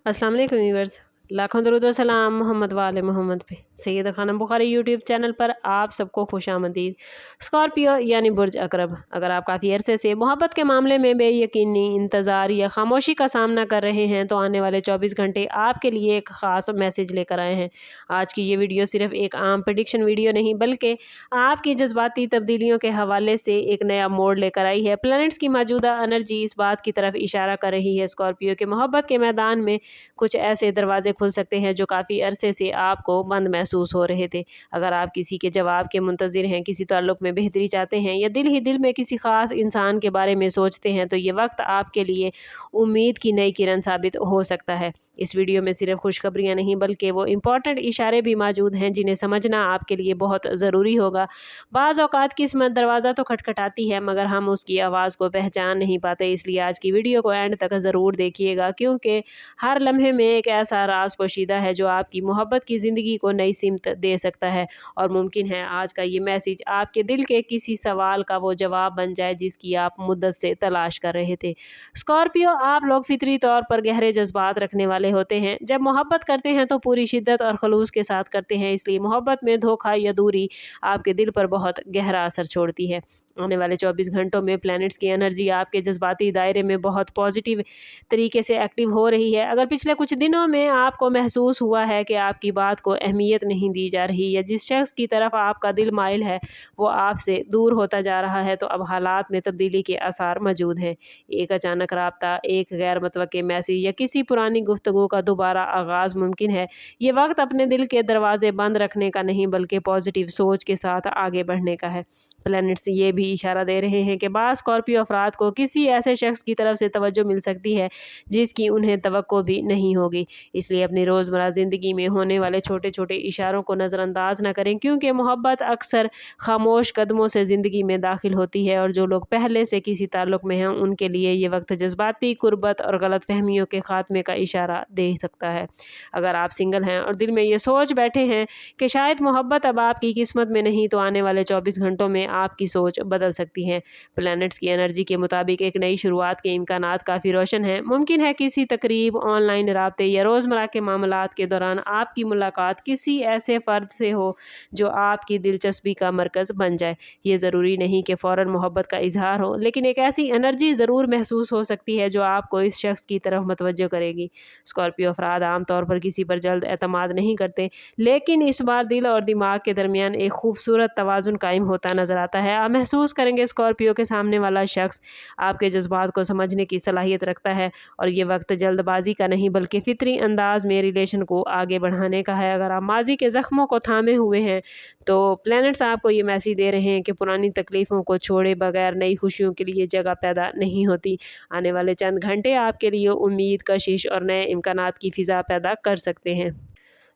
अस्सलाम वालेकुम व्यूअर्स, लाखों दरूद व सलाम मोहम्मद वाले मोहम्मद पे। सैयद खानम बुखारी यूट्यूब चैनल पर आप सबको खुशामदीद। स्कॉर्पियो यानी बुर्ज अकरब, अगर आप काफ़ी अरसे से मोहब्बत के मामले में बेयकीनी, इंतज़ार या खामोशी का सामना कर रहे हैं तो आने वाले 24 घंटे आपके लिए एक ख़ास मैसेज लेकर आए हैं। आज की ये वीडियो सिर्फ एक आम प्रेडिक्शन वीडियो नहीं बल्कि आपकी जज्बाती तब्दीलियों के हवाले से एक नया मोड़ लेकर आई है। प्लैनेट्स की मौजूदा एनर्जी इस बात की तरफ इशारा कर रही है स्कॉर्पियो के मोहब्बत के मैदान में कुछ ऐसे दरवाजे खुल सकते हैं जो काफ़ी अरसे से आपको बंद महसूस हो रहे थे। अगर आप किसी के जवाब के मुंतज़िर हैं, किसी ताल्लुक़ में बेहतरी चाहते हैं या दिल ही दिल में किसी ख़ास इंसान के बारे में सोचते हैं तो ये वक्त आपके लिए उम्मीद की नई किरण साबित हो सकता है। इस वीडियो में सिर्फ खुशखबरियाँ नहीं बल्कि वो इम्पॉर्टेंट इशारे भी मौजूद हैं जिन्हें समझना आपके लिए बहुत ज़रूरी होगा। बाज़ औक़ात किस्मत दरवाज़ा तो खटखटाती है मगर हम उसकी आवाज़ को पहचान नहीं पाते, इसलिए आज की वीडियो को एंड तक ज़रूर देखिएगा क्योंकि हर लम्हे में एक ऐसा राज पोशीदा है जो आपकी मोहब्बत की ज़िंदगी को नई सिमत दे सकता है। और मुमकिन है आज का ये मैसेज आपके दिल के किसी सवाल का वो जवाब बन जाए जिसकी आप मुद्दत से तलाश कर रहे थे। स्कॉर्पियो, आप लोग फितरी तौर पर गहरे जज्बात रखने वाले होते हैं। जब मोहब्बत करते हैं तो पूरी शिद्दत और खलूस के साथ करते हैं, इसलिए मोहब्बत में धोखा या दूरी आपके दिल पर बहुत गहरा असर छोड़ती है। आने वाले 24 घंटों में प्लैनेट्स की एनर्जी आपके जज्बाती दायरे में बहुत पॉजिटिव तरीके से एक्टिव हो रही है। अगर पिछले कुछ दिनों में आपको महसूस हुआ है कि आपकी बात को अहमियत नहीं दी जा रही या जिस शख्स की तरफ आपका दिल माइल है वो आपसे दूर होता जा रहा है तो अब हालात में तब्दीली के आसार मौजूद हैं। एक अचानक राब्ता, एक गैर मुतवक्के मैसेज या किसी पुरानी गुफ्तगू का दोबारा आगाज़ मुमकिन है। ये वक्त अपने दिल के दरवाजे बंद रखने का नहीं बल्कि पॉजिटिव सोच के साथ आगे बढ़ने का है। प्लैनेट्स ये भी इशारा दे रहे हैं कि बाज़ स्कॉर्पियो अफराद को किसी ऐसे शख्स की तरफ से तवज्जो मिल सकती है जिसकी उन्हें तवक्को भी नहीं होगी, इसलिए अपनी रोज़मर्रा ज़िंदगी में होने वाले छोटे छोटे इशारों को नज़रअंदाज न करें क्योंकि मोहब्बत अक्सर खामोश कदमों से ज़िंदगी में दाखिल होती है और जो लोग पहले से किसी ताल्लुक़ में हैं उनके लिए ये वक्त जज्बाती कुर्बत और गलत फहमियों के ख़ात्मे का इशारा दे सकता है। अगर आप सिंगल हैं और दिल में ये सोच बैठे हैं कि शायद मोहब्बत अब आपकी किस्मत में नहीं तो आने वाले 24 घंटों में आपकी सोच बदल सकती है। प्लैनेट्स की एनर्जी के मुताबिक एक नई शुरुआत के इम्कानात काफ़ी रोशन हैं। मुमकिन है किसी तकरीब, ऑनलाइन राब्ते या रोज़मर्रा के मामलात के दौरान आपकी मुलाकात किसी ऐसे फ़र्द से हो जो आपकी दिलचस्पी का मरकज़ बन जाए। ये ज़रूरी नहीं कि फ़ौरन मोहब्बत का इजहार हो, लेकिन एक ऐसी एनर्जी ज़रूर महसूस हो सकती है जो आपको इस शख्स की तरफ मुतवज्जो करेगी। स्कॉर्पियो अफराद आमतौर पर किसी पर जल्द एतमाद नहीं करते, लेकिन इस बार दिल और दिमाग के दरमियान एक खूबसूरत तवाज़ुन कायम होता नज़र आता है। आप महसूस करेंगे स्कॉर्पियो के सामने वाला शख्स आपके जज्बात को समझने की सलाहियत रखता है और ये वक्त जल्दबाजी का नहीं बल्कि फितरी अंदाज में रिलेशन को आगे बढ़ाने का है। अगर आप माजी के ज़ख्मों को थामे हुए हैं तो प्लैनेट्स आपको ये मैसेज दे रहे हैं कि पुरानी तकलीफ़ों को छोड़े बगैर नई खुशियों के लिए जगह पैदा नहीं होती। आने वाले चंद घंटे आपके लिए उम्मीद, कशिश और नए इम्कानात की फ़िज़ा पैदा कर सकते हैं।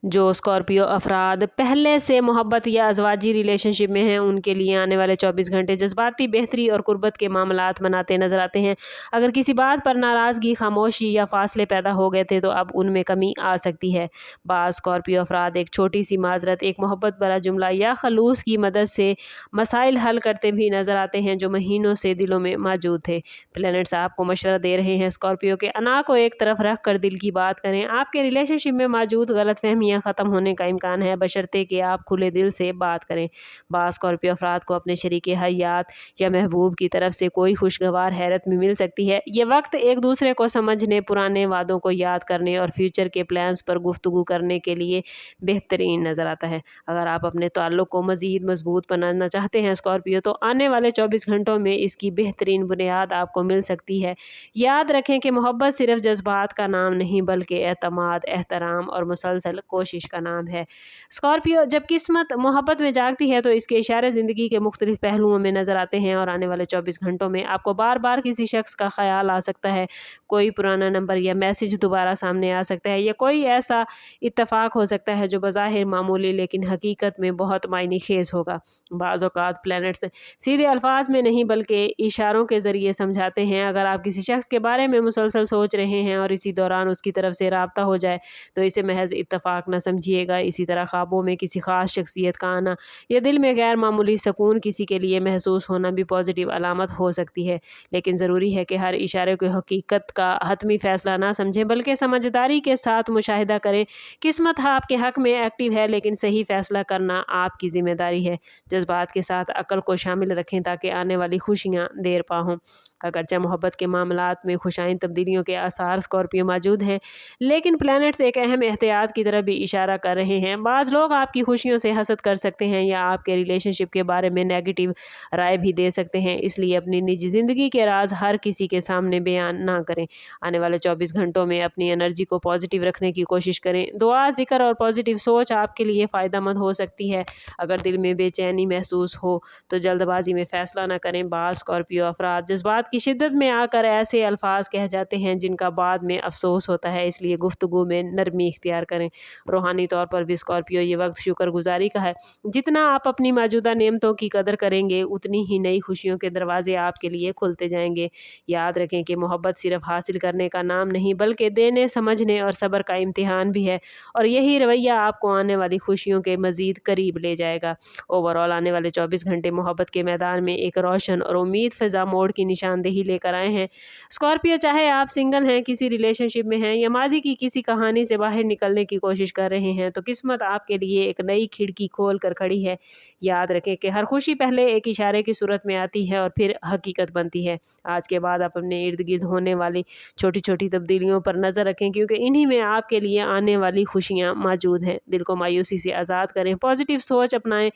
जो स्कॉर्पियो अफराद पहले से मोहब्बत या अज़वाजी रिलेशनशिप में हैं उनके लिए आने वाले 24 घंटे जज्बाती बेहतरी और कुर्बत के मामलात मनाते नज़र आते हैं। अगर किसी बात पर नाराज़गी, खामोशी या फासले पैदा हो गए थे तो अब उनमें कमी आ सकती है। बाज़ स्कॉर्पियो अफराद एक छोटी सी माजरत, एक मोहब्बत भरा जुमला या खलूस की मदद से मसाइल हल करते भी नज़र आते हैं जो महीनों से दिलों में मौजूद थे। प्लैनेट्स आपको मशवरा दे रहे हैं स्कॉर्पियो के अना को एक तरफ रख कर दिल की बात करें। आपके रिलेशनशिप में मौजूद गलतफहमी ख़त्म होने का इम्कान है बशर्ते कि आप खुले दिल से बात करें। बाज़ स्कॉर्पियो अफराद को अपने शरीके हयात या महबूब की तरफ से कोई खुशगवार हैरत भी मिल सकती है। ये वक्त एक दूसरे को समझने, पुराने वादों को याद करने और फ्यूचर के प्लान्स पर गुफ्तगू करने के लिए बेहतरीन नज़र आता है। अगर आप अपने ताल्लुक़ को मज़ीद मजबूत बनाना चाहते हैं स्कॉर्पियो तो आने वाले 24 घंटों में इसकी बेहतरीन बुनियाद आपको मिल सकती है। याद रखें कि मोहब्बत सिर्फ जज्बात का नाम नहीं बल्कि एतमाद, एहतराम और मुसलसल कोशिश का नाम है। स्कॉर्पियो, जब किस्मत मोहब्बत में जागती है तो इसके इशारे ज़िंदगी के मुख्तलिफ पहलुओं में नज़र आते हैं और आने वाले 24 घंटों में आपको बार बार किसी शख्स का ख्याल आ सकता है, कोई पुराना नंबर या मैसेज दोबारा सामने आ सकता है या कोई ऐसा इत्तफाक हो सकता है जो बज़ाहिर मामूली लेकिन हकीकत में बहुत मायने खेज होगा। बाज़ औक़ात प्लैनेट्स सीधे अल्फाज में नहीं बल्कि इशारों के ज़रिए समझाते हैं। अगर आप किसी शख्स के बारे में मुसलसल सोच रहे हैं और इसी दौरान उसकी तरफ से राब्ता हो जाए तो इसे महज इत्तफाक नह समझिएगा। इसी तरह ख्वाबों में किसी खास शख्सियत का आना या दिल में गैर मामूली सुकून किसी के लिए महसूस होना भी पॉजिटिव अलामत हो सकती है। लेकिन ज़रूरी है कि हर इशारे को हकीकत का हतमी फ़ैसला ना समझें, बल्कि समझदारी के साथ मुशाहिदा करें। किस्मत आपके हक़ में एक्टिव है, लेकिन सही फ़ैसला करना आपकी ज़िम्मेदारी है। जज्बात के साथ अक्ल को शामिल रखें ताकि आने वाली खुशियाँ देर पा हों। अगरचे मोहब्बत के मामलात में खुशाइन तब्दीलियों के आसार स्कॉर्पियो मौजूद हैं, लेकिन प्लैनेट्स एक अहम एहतियात की तरफ भी इशारा कर रहे हैं। बाज़ लोग आपकी खुशियों से हसद कर सकते हैं या आपके रिलेशनशिप के बारे में नेगेटिव राय भी दे सकते हैं, इसलिए अपनी निजी ज़िंदगी के राज हर किसी के सामने बयान ना करें। आने वाले 24 घंटों में अपनी एनर्जी को पॉजिटिव रखने की कोशिश करें। दुआ, ज़िक्र और पॉजिटिव सोच आपके लिए फ़ायदेमंद हो सकती है। अगर दिल में बेचैनी महसूस हो तो जल्दबाजी में फ़ैसला ना करें। बाज़ स्कॉर्पियो अफराद जज्बात की शिद्दत में आकर ऐसे अल्फाज कह जाते हैं जिनका बाद में अफसोस होता है, इसलिए गुफ्तगू में नरमी इख्तियार करें। रूहानी तौर पर भी स्कॉर्पियो ये वक्त शुक्रगुजारी का है। जितना आप अपनी मौजूदा नेमतों की कदर करेंगे, उतनी ही नई खुशियों के दरवाजे आपके लिए खुलते जाएंगे। याद रखें कि मोहब्बत सिर्फ हासिल करने का नाम नहीं, बल्कि देने, समझने और सब्र का इम्तिहान भी है, और यही रवैया आपको आने वाली खुशियों के मज़ीद करीब ले जाएगा। ओवरऑल आने वाले 24 घंटे मोहब्बत के मैदान में एक रोशन और उम्मीद फ़िज़ा मोड़ की निशानदेही लेकर आए हैं। स्कॉर्पियो, चाहे आप सिंगल हैं, किसी रिलेशनशिप में हैं या माजी की किसी कहानी से बाहर निकलने की कोशिश कर रहे हैं, तो किस्मत आपके लिए एक नई खिड़की खोल कर खड़ी है। याद रखें कि हर खुशी पहले एक इशारे की सूरत में आती है और फिर हकीकत बनती है। आज के बाद आप अपने इर्द गिर्द होने वाली छोटी छोटी तब्दीलियों पर नज़र रखें, क्योंकि इन्हीं में आपके लिए आने वाली खुशियाँ मौजूद हैं। दिल को मायूसी से आज़ाद करें, पॉजिटिव सोच अपनाएं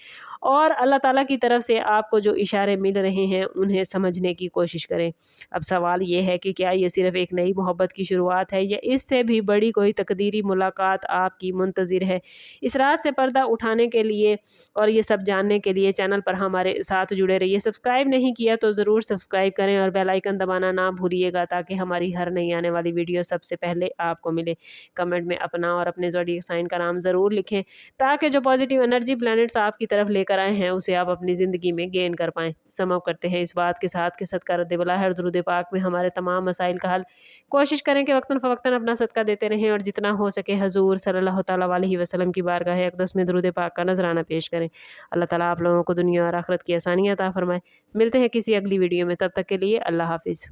और अल्लाह ताला की तरफ से आपको जो इशारे मिल रहे हैं उन्हें समझने की कोशिश करें। अब सवाल ये है कि क्या ये सिर्फ़ एक नई मोहब्बत की शुरुआत है या इससे भी बड़ी कोई तकदीरी मुलाकात आपकी मुंतज़िर है। इस राज से पर्दा उठाने के लिए और ये सब जानने के लिए चैनल पर हमारे साथ जुड़े रहिए। सब्सक्राइब नहीं किया तो ज़रूर सब्सक्राइब करें और बेल आइकन दबाना ना भूलिएगा, ताकि हमारी हर नई आने वाली वीडियो सबसे पहले आपको मिले। कमेंट में अपना और अपने ज़ोडिएक साइन का नाम ज़रूर लिखें, ताकि जो पॉजिटिव एनर्जी प्लैनेट्स आपकी तरफ लेकर आए हैं उसे आप अपनी ज़िंदगी में गेन कर पाएँ। समअप करते हैं इस बात के साथ कि सदका रद्द बला है और दुरूद पाक में हमारे तमाम मसाइल का हल। कोशिश करें कि वक्तन फ़वक्तन अपना सदका देते रहें और जितना हो सके हज़ूर सल्लल्लाहु तआला अलैहि वसल्लम की बारगाह अक़दस में दुरूद पाक का नजराना पेश करें। अल्लाह ताला आप लोगों को दुनिया और आखिरत की आसानियाँ अता फरमाए। मिलते हैं किसी अगली वीडियो में, तब तक के लिए अल्लाह हाफ़िज़।